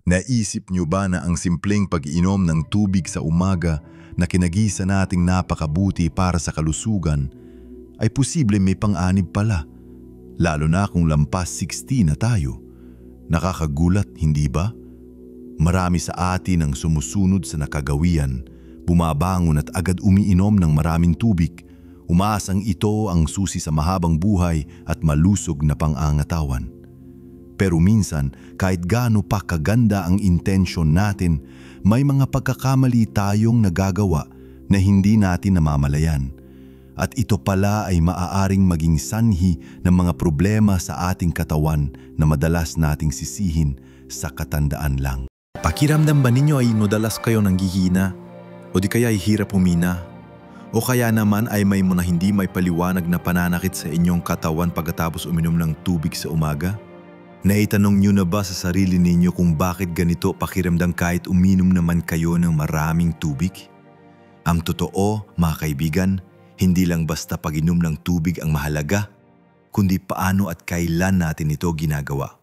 Naisip niyo ba na ang simpleng pag-inom ng tubig sa umaga na kinagisa nating napakabuti para sa kalusugan ay posible may pang-anib pala, lalo na kung lampas 60 na tayo? Nakakagulat, hindi ba? Marami sa atin ang sumusunod sa nakagawian, bumabangon at agad umiinom ng maraming tubig, umaasang ito ang susi sa mahabang buhay at malusog na pang-angatawan. Pero minsan, kahit gaano pa kaganda ang intensyon natin, may mga pagkakamali tayong nagagawa na hindi natin namamalayan. At ito pala ay maaaring maging sanhi ng mga problema sa ating katawan na madalas nating sisihin sa katandaan lang. Pakiramdam ba ninyo ay madalas kayo nanghihina? O di kaya ay hirap humina? O kaya naman ay may mga hindi may paliwanag na pananakit sa inyong katawan pagkatapos uminom ng tubig sa umaga? Naitanong niyo na ba sa sarili ninyo kung bakit ganito pakiramdam kahit uminom naman kayo ng maraming tubig? Ang totoo, mga kaibigan, hindi lang basta pag-inom ng tubig ang mahalaga, kundi paano at kailan natin ito ginagawa.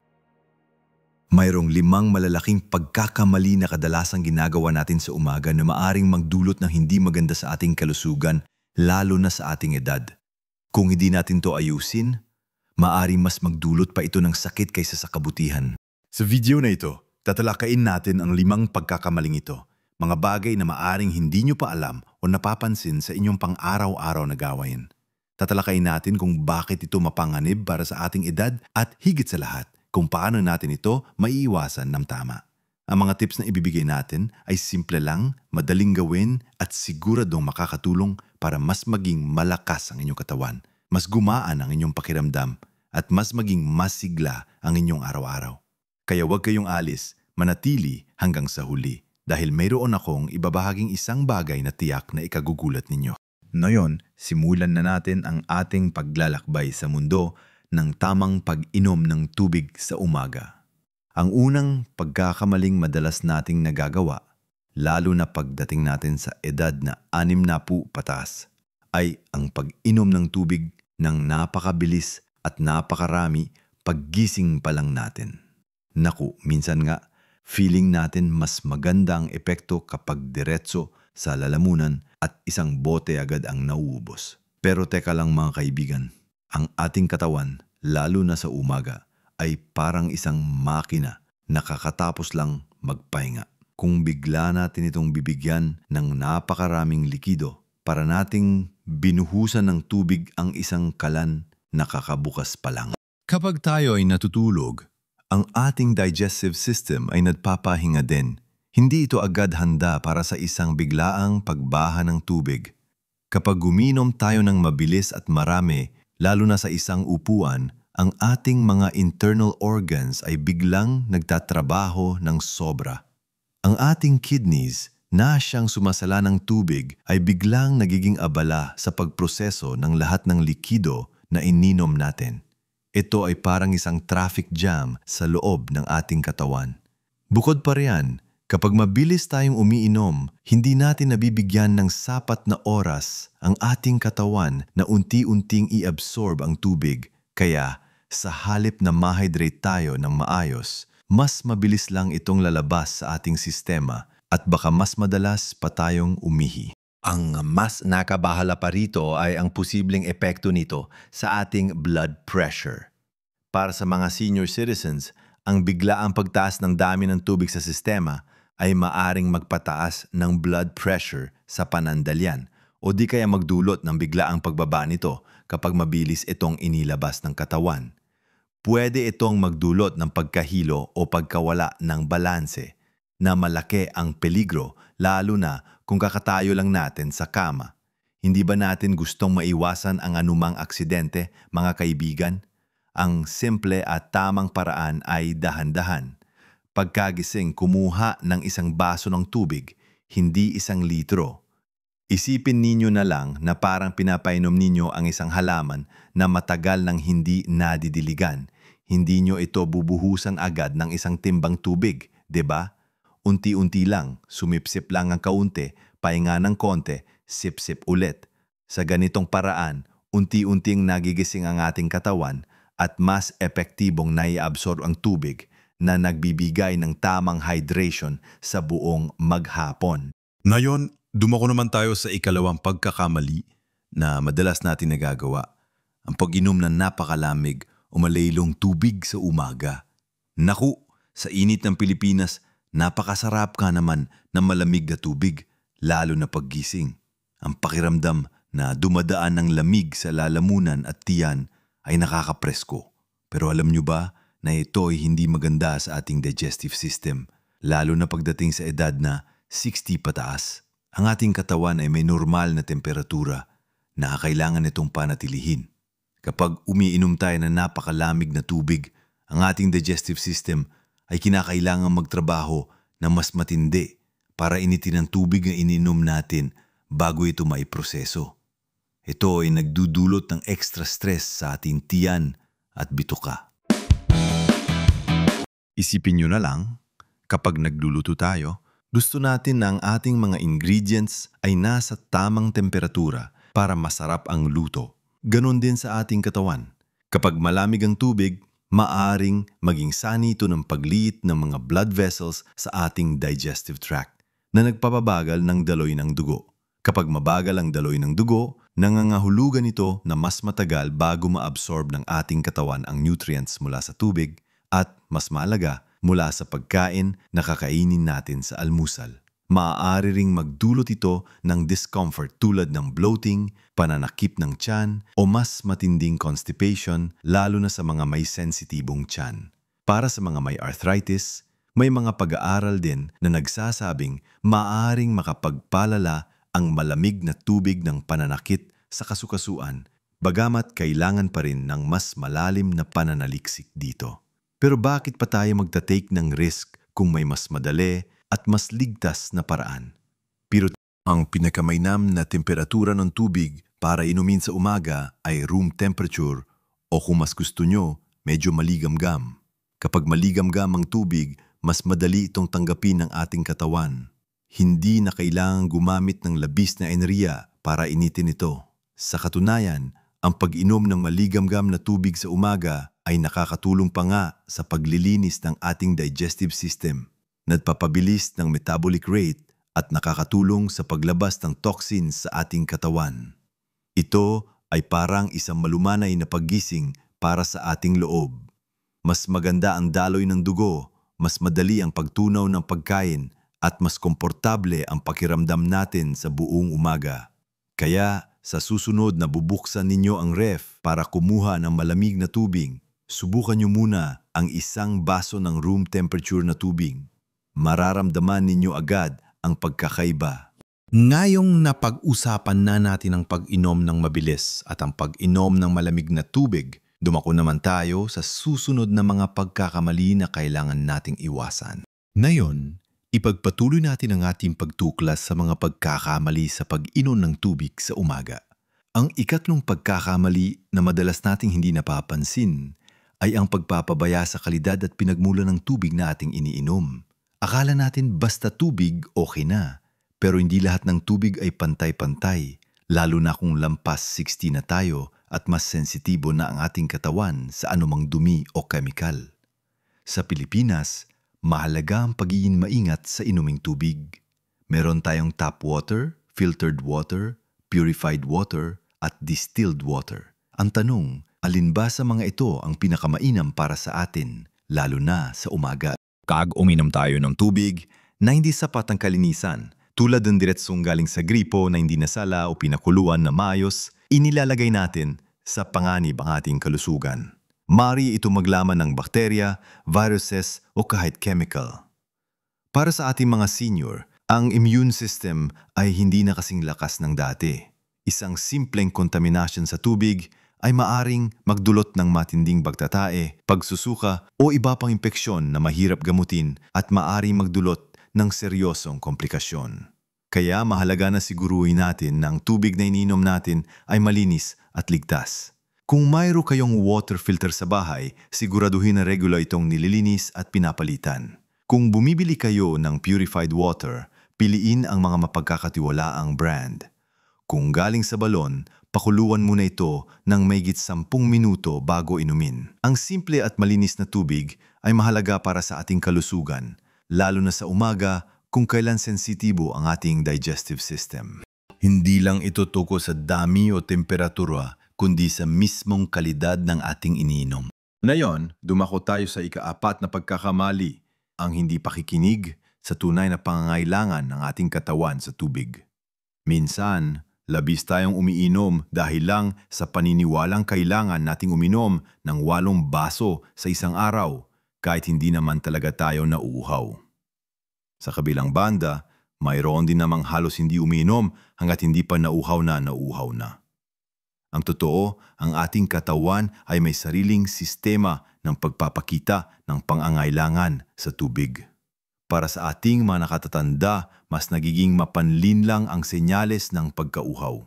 Mayroong 5 malalaking pagkakamali na kadalasang ginagawa natin sa umaga na maaring magdulot ng hindi maganda sa ating kalusugan, lalo na sa ating edad. Kung hindi natin to ayusin, maaring mas magdulot pa ito ng sakit kaysa sa kabutihan. Sa video na ito, tatalakayin natin ang 5 pagkakamaling ito, mga bagay na maaring hindi nyo pa alam o napapansin sa inyong pang-araw-araw na gawain. Tatalakayin natin kung bakit ito mapanganib para sa ating edad at higit sa lahat, kung paano natin ito maiiwasan ng tama. Ang mga tips na ibibigay natin ay simple lang, madaling gawin at siguradong makakatulong para mas maging malakas ang inyong katawan, mas gumaan ang inyong pakiramdam at mas maging masigla ang inyong araw-araw. Kaya huwag kayong alis, manatili hanggang sa huli dahil mayroon akong ibabahaging isang bagay na tiyak na ikagugulat ninyo. Ngayon, simulan na natin ang ating paglalakbay sa mundo ng tamang pag-inom ng tubig sa umaga. Ang unang pagkakamaling madalas nating nagagawa, lalo na pagdating natin sa edad na 60 pataas, ay ang pag-inom ng tubig ng napakabilis at napakarami paggising pa lang natin. Naku, minsan nga, feeling natin mas maganda ang epekto kapag diretso sa lalamunan at isang bote agad ang nauubos. Pero teka lang mga kaibigan, ang ating katawan, lalo na sa umaga, ay parang isang makina na kakatapos lang magpahinga. Kung bigla natin itong bibigyan ng napakaraming likido, para nating binuhusan ng tubig ang isang kalan na kakabukas pa lang. Kapag tayo ay natutulog, ang ating digestive system ay nagpapahinga din. Hindi ito agad handa para sa isang biglaang pagbaha ng tubig. Kapag uminom tayo ng mabilis at marami, lalo na sa isang upuan, ang ating mga internal organs ay biglang nagtatrabaho ng sobra. Ang ating kidneys, na siyang sumasala ng tubig, ay biglang nagiging abala sa pagproseso ng lahat ng likido na ininom natin. Ito ay parang isang traffic jam sa loob ng ating katawan. Bukod pa riyan, kapag mabilis tayong umiinom, hindi natin nabibigyan ng sapat na oras ang ating katawan na unti-unting i-absorb ang tubig. Kaya, sa halip na ma-hydrate tayo ng maayos, mas mabilis lang itong lalabas sa ating sistema at baka mas madalas pa tayong umihi. Ang mas nakabahala pa rito ay ang posibleng epekto nito sa ating blood pressure. Para sa mga senior citizens, ang biglaang pagtaas ng dami ng tubig sa sistema ay maaring magpataas ng blood pressure sa panandalian o di kaya magdulot ng biglaang pagbaba nito kapag mabilis itong inilabas ng katawan. Pwede itong magdulot ng pagkahilo o pagkawala ng balanse na malaki ang peligro lalo na kung kakatayo lang natin sa kama. Hindi ba natin gustong maiwasan ang anumang aksidente, mga kaibigan? Ang simple at tamang paraan ay dahan-dahan. Pagkagising, kumuha ng isang baso ng tubig, hindi 1 litro. Isipin ninyo na lang na parang pinapainom ninyo ang isang halaman na matagal nang hindi nadidiligan. Hindi nyo ito bubuhusan agad ng isang timbang tubig, 'di ba? Unti-unti lang, sumipsip lang ang kaunti, pahinga ng konti, sip-sip ulit. Sa ganitong paraan, unti-unting nagigising ang ating katawan at mas epektibong nai-absorb ang tubig na nagbibigay ng tamang hydration sa buong maghapon. Ngayon, dumako naman tayo sa ikalawang pagkakamali na madalas natin nagagawa. Ang pag-inom ng napakalamig o malaylong tubig sa umaga. Naku, sa init ng Pilipinas, napakasarap ka naman ng malamig na tubig, lalo na paggising. Ang pakiramdam na dumadaan ng lamig sa lalamunan at tiyan ay nakakapresko. Pero alam nyo ba na ito ay hindi maganda sa ating digestive system, lalo na pagdating sa edad na 60 pataas. Ang ating katawan ay may normal na temperatura na kailangan itong panatilihin. Kapag umiinom tayo ng napakalamig na tubig, ang ating digestive system ay kinakailangan magtrabaho na mas matindi para initin ang tubig na ininom natin bago ito maiproseso. Ito ay nagdudulot ng extra stress sa ating tiyan at bituka. Isipin nyo na lang, kapag nagluluto tayo, gusto natin na ang ating mga ingredients ay nasa tamang temperatura para masarap ang luto. Ganon din sa ating katawan. Kapag malamig ang tubig, maaring maging sanhi ito ng pagliit ng mga blood vessels sa ating digestive tract na nagpapabagal ng daloy ng dugo. Kapag mabagal ang daloy ng dugo, nangangahulugan ito na mas matagal bago maabsorb ng ating katawan ang nutrients mula sa tubig at mas mahalaga mula sa pagkain na kakainin natin sa almusal. Maaari ring magdulot ito ng discomfort tulad ng bloating, pananakip ng tiyan o mas matinding constipation lalo na sa mga may sensitibong tiyan. Para sa mga may arthritis, may mga pag-aaral din na nagsasabing maaaring makapagpalala ang malamig na tubig ng pananakit sa kasukasuan, bagamat kailangan pa rin ng mas malalim na pananaliksik dito. Pero bakit pa tayo magta-take ng risk kung may mas madali at mas ligtas na paraan? Pero ang pinakamainam na temperatura ng tubig para inumin sa umaga ay room temperature o kung mas gusto nyo, medyo maligamgam. Kapag maligamgam ang tubig, mas madali itong tanggapin ng ating katawan. Hindi na kailangang gumamit ng labis na enerhiya para initin ito. Sa katunayan, ang pag-inom ng maligamgam na tubig sa umaga ay nakakatulong pa nga sa paglilinis ng ating digestive system, nagpapabilis ng metabolic rate at nakakatulong sa paglabas ng toxins sa ating katawan. Ito ay parang isang malumanay na paggising para sa ating loob. Mas maganda ang daloy ng dugo, mas madali ang pagtunaw ng pagkain at mas komportable ang pakiramdam natin sa buong umaga. Kaya sa susunod na bubuksan ninyo ang ref para kumuha ng malamig na tubig, subukan nyo muna ang isang baso ng room temperature na tubig. Mararamdaman ninyo agad ang pagkakaiba. Ngayong napag-usapan na natin ang pag-inom ng mabilis at ang pag-inom ng malamig na tubig, dumako naman tayo sa susunod na mga pagkakamali na kailangan nating iwasan. Ngayon, ipagpatuloy natin ang ating pagtuklas sa mga pagkakamali sa pag-inom ng tubig sa umaga. Ang ikatlong pagkakamali na madalas nating hindi napapansin ay ang pagpapabaya sa kalidad at pinagmulan ng tubig na ating iniinom. Akala natin basta tubig okay na, pero hindi lahat ng tubig ay pantay-pantay, lalo na kung lampas 60 na tayo at mas sensitibo na ang ating katawan sa anumang dumi o kemikal. Sa Pilipinas, mahalaga ang pagiging maingat sa inuming tubig. Meron tayong tap water, filtered water, purified water, at distilled water. Ang tanong, alin ba sa mga ito ang pinakamainam para sa atin, lalo na sa umaga? Kag uminom tayo ng tubig na hindi sapat ang kalinisan, tulad ng diretsong galing sa gripo na hindi nasala o pinakuluan na maayos, inilalagay natin sa panganib ang ating kalusugan. Mari ito maglaman ng bakterya, viruses o kahit chemical. Para sa ating mga senior, ang immune system ay hindi na kasing lakas ng dati. Isang simpleng contamination sa tubig ay maaring magdulot ng matinding pagtatae, pagsusuka o iba pang impeksyon na mahirap gamutin at maaring magdulot ng seryosong komplikasyon. Kaya mahalaga na siguruhin natin na ang tubig na ininom natin ay malinis at ligtas. Kung mayroon kayong water filter sa bahay, siguraduhin na regular itong nililinis at pinapalitan. Kung bumibili kayo ng purified water, piliin ang mga mapagkakatiwalaang brand. Kung galing sa balon, pakuluan muna ito ng mahigit 10 minuto bago inumin. Ang simple at malinis na tubig ay mahalaga para sa ating kalusugan, lalo na sa umaga kung kailan sensitibo ang ating digestive system. Hindi lang ito tukol sa dami o temperatura, kundi sa mismong kalidad ng ating iniinom. Ngayon, dumako tayo sa ika-4 na pagkakamali, ang hindi pakikinig sa tunay na pangangailangan ng ating katawan sa tubig. Minsan, labis tayong umiinom dahil lang sa paniniwalang kailangan nating uminom ng 8 baso sa isang araw, kahit hindi naman talaga tayo nauuhaw. Sa kabilang banda, mayroon din namang halos hindi umiinom hanggat hindi pa nauuhaw na. Ang totoo, ang ating katawan ay may sariling sistema ng pagpapakita ng pangangailangan sa tubig. Para sa ating mga nakatatanda, mas nagiging mapanlinlang ang senyales ng pagkauhaw.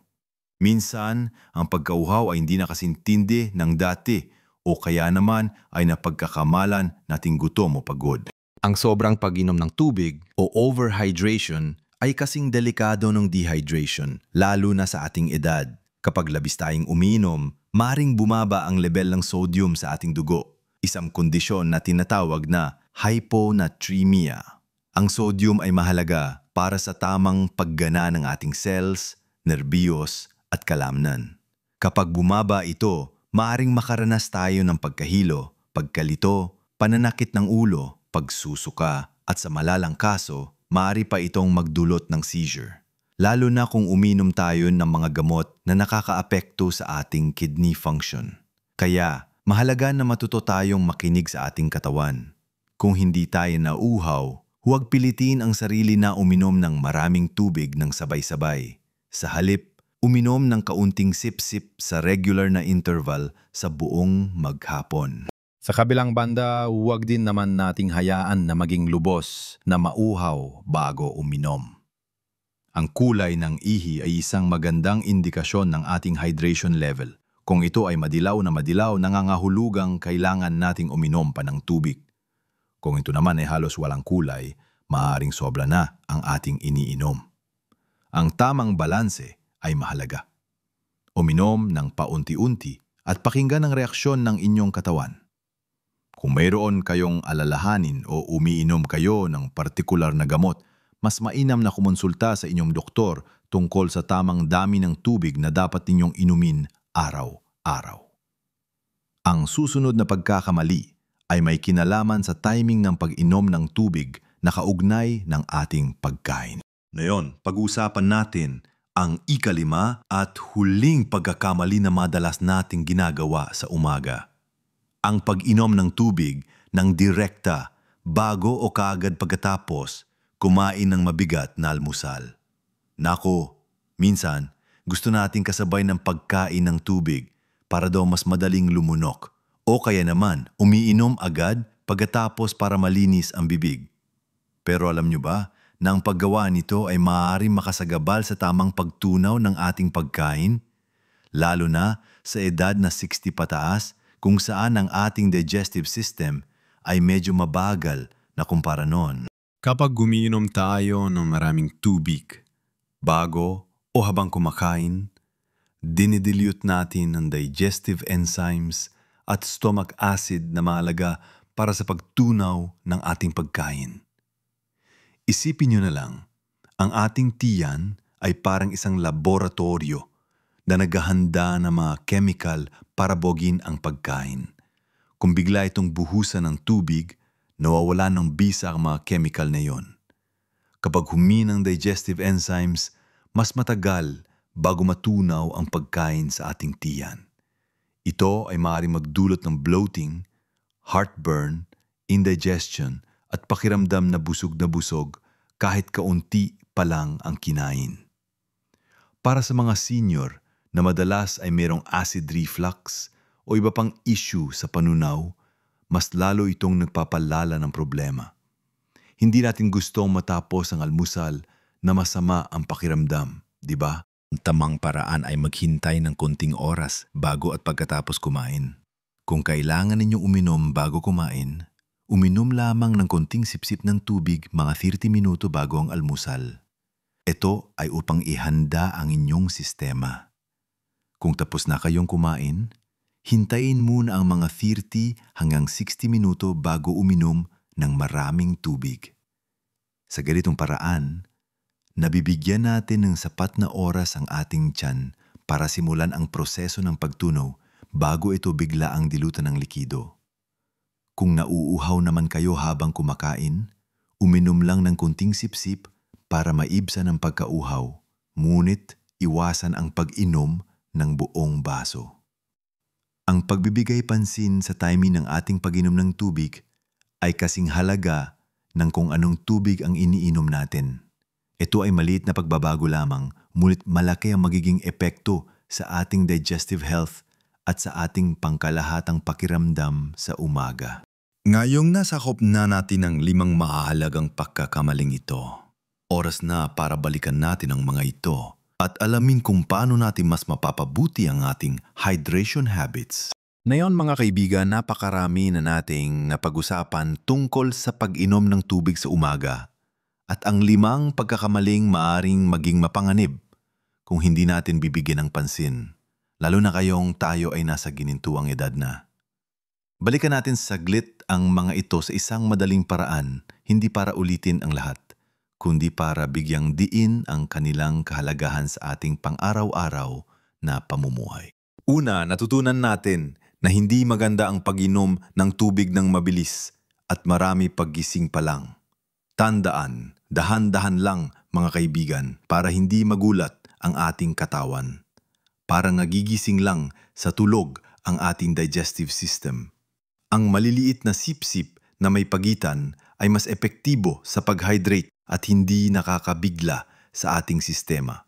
Minsan, ang pagkauhaw ay hindi nakasintindi ng dati o kaya naman ay napagkakamalan nating gutom o pagod. Ang sobrang pag-inom ng tubig o overhydration ay kasing delikado ng dehydration, lalo na sa ating edad. Kapag labis tayong umiinom, maring bumaba ang level ng sodium sa ating dugo, isang kondisyon na tinatawag na hyponatremia. Ang sodium ay mahalaga para sa tamang paggana ng ating cells, nerbiyos at kalamnan. Kapag bumaba ito, maaring makaranas tayo ng pagkahilo, pagkalito, pananakit ng ulo, pagsusuka at sa malalang kaso, maaari pa itong magdulot ng seizure. Lalo na kung uminom tayo ng mga gamot na nakakaapekto sa ating kidney function. Kaya, mahalaga na matuto tayong makinig sa ating katawan. Kung hindi tayo nauuhaw, huwag pilitin ang sarili na uminom ng maraming tubig ng sabay-sabay. Sa halip, uminom ng kaunting sip-sip sa regular na interval sa buong maghapon. Sa kabilang banda, huwag din naman nating hayaan na maging lubos na mauhaw bago uminom. Ang kulay ng ihi ay isang magandang indikasyon ng ating hydration level. Kung ito ay madilaw, nangangahulugang kailangan nating uminom pa ng tubig. Kung ito naman ay halos walang kulay, maaaring sobra na ang ating iniinom. Ang tamang balanse ay mahalaga. Uminom ng paunti-unti at pakinggan ang reaksyon ng inyong katawan. Kung mayroon kayong alalahanin o umiinom kayo ng partikular na gamot, mas mainam na kumonsulta sa inyong doktor tungkol sa tamang dami ng tubig na dapat ninyong inumin araw-araw. Ang susunod na pagkakamali ay may kinalaman sa timing ng pag-inom ng tubig na kaugnay ng ating pagkain. Ngayon, pag-uusapan natin ang ika-5 at huling pagkakamali na madalas nating ginagawa sa umaga. Ang pag-inom ng tubig ng direkta bago o kaagad pagkatapos kumain ng mabigat na almusal. Nako, minsan gusto nating kasabay ng pagkain ng tubig para daw mas madaling lumunok o kaya naman umiinom agad pagkatapos para malinis ang bibig. Pero alam nyo ba na ang paggawa nito ay maaaring makasagabal sa tamang pagtunaw ng ating pagkain? Lalo na sa edad na 60 pataas kung saan ang ating digestive system ay medyo mabagal na kumpara noon. Kapag gumiinom tayo ng maraming tubig, bago o habang kumakain, dinidilute natin ang digestive enzymes at stomach acid na mahalaga para sa pagtunaw ng ating pagkain. Isipin nyo na lang, ang ating tiyan ay parang isang laboratorio na naghahanda ng mga chemical para bogin ang pagkain. Kung bigla itong buhusan ng tubig, nawawala ng bisa ang mga chemical na yon. Kapag huminang digestive enzymes, mas matagal bago matunaw ang pagkain sa ating tiyan. Ito ay maaaring magdulot ng bloating, heartburn, indigestion at pakiramdam na busog kahit kaunti pa lang ang kinain. Para sa mga senior na madalas ay mayroong acid reflux o iba pang issue sa panunaw, mas lalo itong nagpapalala ng problema. Hindi natin gustong matapos ang almusal na masama ang pakiramdam, di ba? Ang tamang paraan ay maghintay ng konting oras bago at pagkatapos kumain. Kung kailangan ninyong uminom bago kumain, uminom lamang ng konting sipsip ng tubig mga 30 minuto bago ang almusal. Ito ay upang ihanda ang inyong sistema. Kung tapos na kayong kumain, hintayin muna ang mga 30 hanggang 60 minuto bago uminom ng maraming tubig. Sa ganitong paraan, nabibigyan natin ng sapat na oras ang ating tiyan para simulan ang proseso ng pagtunaw bago ito bigla ang dilutan ng likido. Kung nauuhaw naman kayo habang kumakain, uminom lang ng kunting sipsip para maibsan ang pagkauhaw, ngunit iwasan ang pag-inom ng buong baso. Ang pagbibigay pansin sa timing ng ating pag-inom ng tubig ay kasing halaga ng kung anong tubig ang iniinom natin. Ito ay maliit na pagbabago lamang, ngunit malaki ang magiging epekto sa ating digestive health at sa ating pangkalahatang pakiramdam sa umaga. Ngayong nasakop na natin ang 5 mahalagang pagkakamaling ito, oras na para balikan natin ang mga ito at alamin kung paano natin mas mapapabuti ang ating hydration habits. Ngayon mga kaibigan, napakarami na nating napag-usapan tungkol sa pag-inom ng tubig sa umaga at ang 5 pagkakamaling maaring maging mapanganib kung hindi natin bibigyan ng pansin, lalo na kayong tayo ay nasa ginintuang edad na. Balikan natin saglit ang mga ito sa isang madaling paraan, hindi para ulitin ang lahat, kundi para bigyang diin ang kanilang kahalagahan sa ating pang-araw-araw na pamumuhay. Una, natutunan natin na hindi maganda ang pag-inom ng tubig ng mabilis at marami paggising pa lang. Tandaan, dahan-dahan lang mga kaibigan para hindi magulat ang ating katawan. Para nagigising lang sa tulog ang ating digestive system. Ang maliliit na sip-sip na may pagitan ay mas epektibo sa pag-hydrate at hindi nakakabigla sa ating sistema.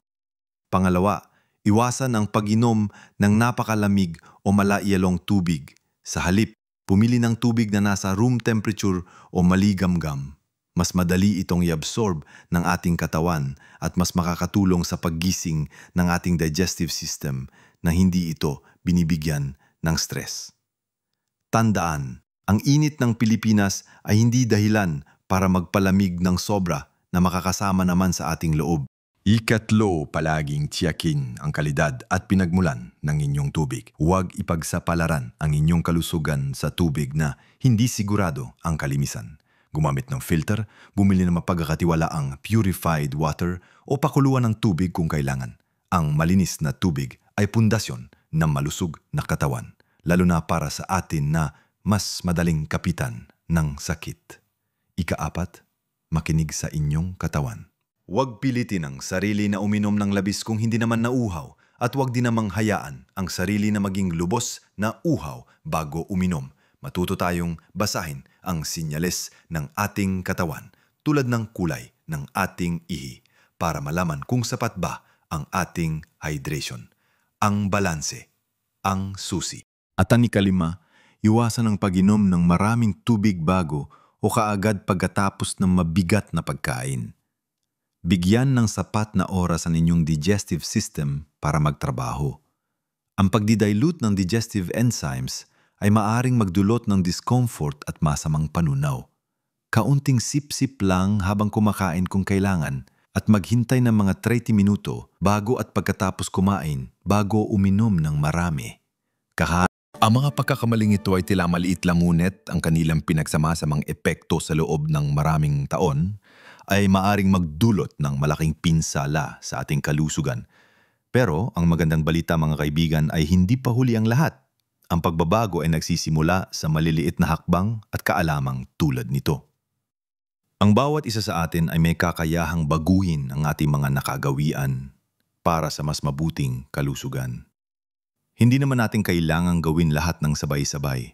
Pangalawa, iwasan ang pag-inom ng napakalamig o malaiyalong tubig. Sa halip, pumili ng tubig na nasa room temperature o maligamgam. Mas madali itong i-absorb ng ating katawan at mas makakatulong sa paggising ng ating digestive system na hindi ito binibigyan ng stress. Tandaan, ang init ng Pilipinas ay hindi dahilan para magpalamig ng sobra na makakasama naman sa ating loob. Ikatlo, palaging tiyakin ang kalidad at pinagmulan ng inyong tubig. Huwag ipagsapalaran ang inyong kalusugan sa tubig na hindi sigurado ang kalimisan. Gumamit ng filter, bumili ng mapagkakatiwalaang purified water o pakuluan ng tubig kung kailangan. Ang malinis na tubig ay pundasyon ng malusog na katawan, lalo na para sa atin na mas madaling kapitan ng sakit. Ika-4, makinig sa inyong katawan. Huwag pilitin ang sarili na uminom ng labis kung hindi naman nauhaw at huwag din namang hayaan ang sarili na maging lubos na uhaw bago uminom. Matuto tayong basahin ang sinyales ng ating katawan tulad ng kulay ng ating ihi para malaman kung sapat ba ang ating hydration. Ang balanse, ang susi. At ang ikalima, iwasan ang pag-inom ng maraming tubig bago o kaagad pagkatapos ng mabigat na pagkain. Bigyan ng sapat na oras ang inyong digestive system para magtrabaho. Ang pagdidilute ng digestive enzymes ay maaring magdulot ng discomfort at masamang panunaw. Kaunting sip-sip lang habang kumakain kung kailangan at maghintay ng mga 30 minuto bago at pagkatapos kumain bago uminom ng marami. Ang mga pagkakamaling ito ay tila maliit lang ngunit ang kanilang pinagsama-samang epekto sa loob ng maraming taon ay maaring magdulot ng malaking pinsala sa ating kalusugan. Pero ang magandang balita mga kaibigan ay hindi pa huli ang lahat. Ang pagbabago ay nagsisimula sa maliliit na hakbang at kaalamang tulad nito. Ang bawat isa sa atin ay may kakayahang baguhin ang ating mga nakagawian para sa mas mabuting kalusugan. Hindi naman natin kailangang gawin lahat ng sabay-sabay.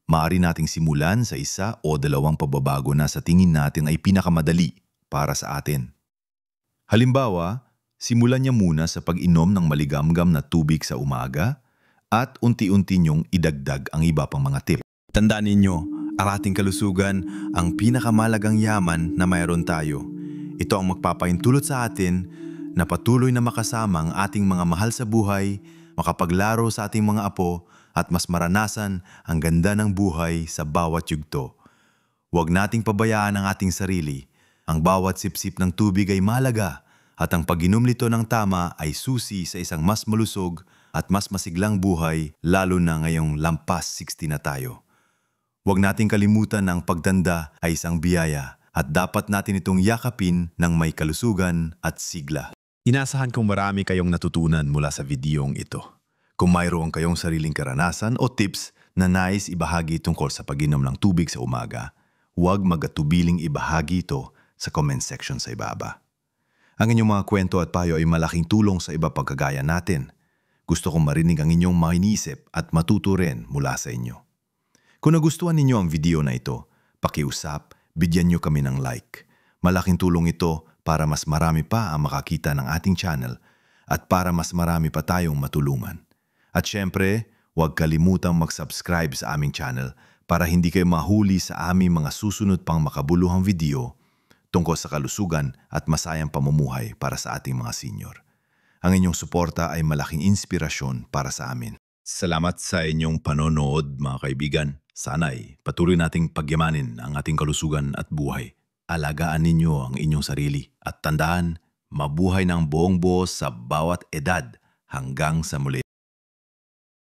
Maaari nating simulan sa 1 o 2 pagbabago na sa tingin natin ay pinakamadali para sa atin. Halimbawa, simulan niya muna sa pag-inom ng maligamgam na tubig sa umaga at unti-unti niyong idagdag ang iba pang mga tip. Tandaan ninyo, ang ating kalusugan ang pinakamalagang yaman na mayroon tayo. Ito ang magpapaintulot sa atin na patuloy na makasama ang ating mga mahal sa buhay, makapaglaro sa ating mga apo at mas maranasan ang ganda ng buhay sa bawat yugto. Huwag nating pabayaan ang ating sarili. Ang bawat sipsip ng tubig ay mahalaga at ang pag-inom nito ng tama ay susi sa isang mas malusog at mas masiglang buhay lalo na ngayong lampas 60 na tayo. Huwag nating kalimutan na ang pagtanda ay isang biyaya at dapat natin itong yakapin ng may kalusugan at sigla. Inasahan kong marami kayong natutunan mula sa videong ito. Kung mayroon kayong sariling karanasan o tips na nais ibahagi tungkol sa pag-inom ng tubig sa umaga, huwag magatubiling ibahagi ito sa comment section sa ibaba. Ang inyong mga kwento at payo ay malaking tulong sa iba pagkagaya natin. Gusto kong marinig ang inyong mga inisip at matuto rin mula sa inyo. Kung nagustuhan ninyo ang video na ito, pakiusap, bigyan nyo kami ng like. Malaking tulong ito para mas marami pa ang makakita ng ating channel at para mas marami pa tayong matulungan. At syempre, huwag kalimutang mag-subscribe sa aming channel para hindi kayo mahuli sa aming mga susunod pang makabuluhang video tungkol sa kalusugan at masayang pamumuhay para sa ating mga senior. Ang inyong suporta ay malaking inspirasyon para sa amin. Salamat sa inyong panonood mga kaibigan. Sana'y patuloy nating pagyamanin ang ating kalusugan at buhay. Alagaan ninyo ang inyong sarili at tandaan, mabuhay ng buong buo sa bawat edad hanggang sa muli.